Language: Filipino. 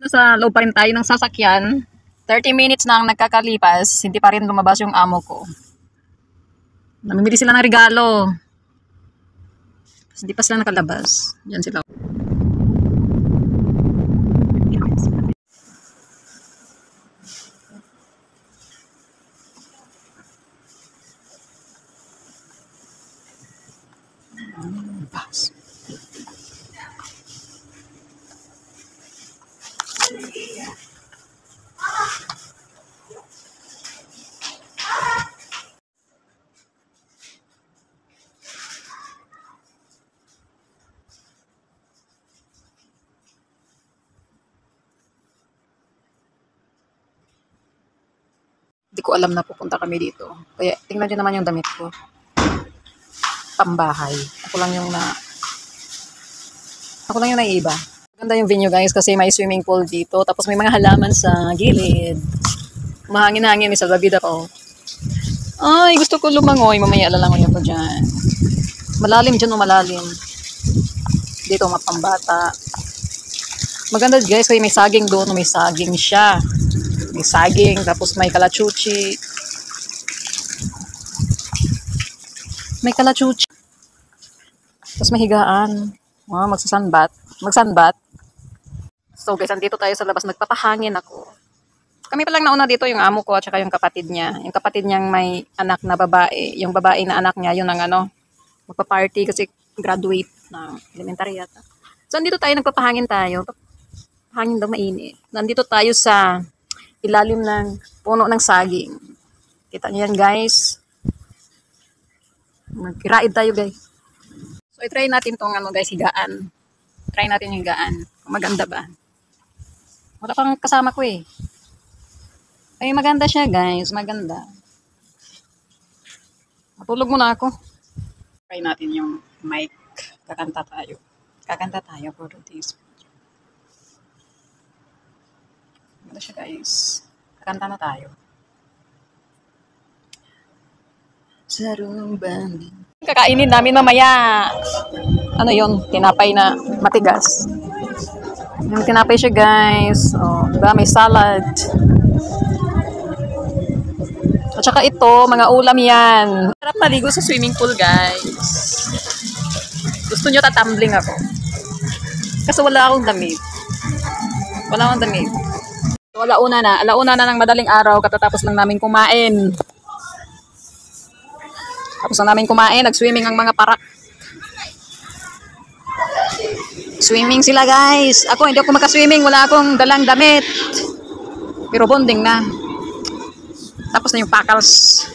Sa loob pa rin tayo ng sasakyan. 30 minutes na ang nagkakalipas, hindi pa rin lumabas yung amo ko. Namimili sila ng regalo. Hindi pa sila nakalabas. Diyan sila. Bus. Hindi ko alam na pupunta kami dito. Kaya tingnan nyo naman yung damit ko. Pambahay. Ako lang yung naiiba. Maganda yung venue guys kasi may swimming pool dito. Tapos may mga halaman sa gilid. Mahangin-hangin may salbabida ko. Ay, gusto ko lumangoy. Mamaya alalangoy ako dyan. Malalim dyan o malalim. Dito mapambata. Maganda guys kasi may saging doon. May saging siya. May saging, tapos may kalachuchi. May kalachuchi. Tapos may higaan. Wow, magsasanbat. Magsanbat. So guys, andito tayo sa labas. Nagpapahangin ako. Kami pa lang nauna dito, yung amo ko at saka yung kapatid niya. Yung kapatid niyang may anak na babae. Yung babae na anak niya, yun ang magpa-party kasi graduate na elementary yata. So andito tayo, nagpapahangin tayo. Hangin daw mainit. Nandito tayo sa ilalim ng puno ng saging. Kita niyo yan guys. Magkiraid tayo guys. So i-try natin tong guys, higaan. Try natin yung higaan. Maganda ba? Wala pang kasama ko eh. Ay maganda siya guys. Maganda. Matulog muna ako. Try natin yung mic. Kakanta tayo. Kakanta tayo for this video. Maganda siya guys. Kakanta na tayo. Sarumban. Kakainin namin mamaya. Ano yun? Tinapay na matigas. Yung tinapay siya guys. Oh, diba? May salad. At saka ito, mga ulam yan. Sarap maligo sa swimming pool guys. Gusto nyo tatumbling ako. Kasi wala akong damit. Wala akong damit. So, alauna na ng madaling araw, katatapos lang namin kumain. Tapos na namin kumain, nag-swimming ang mga parak. Swimming sila guys. Ako, hindi ako makaswimming, wala akong dalang damit. Pero bonding na. Tapos na yung pakals.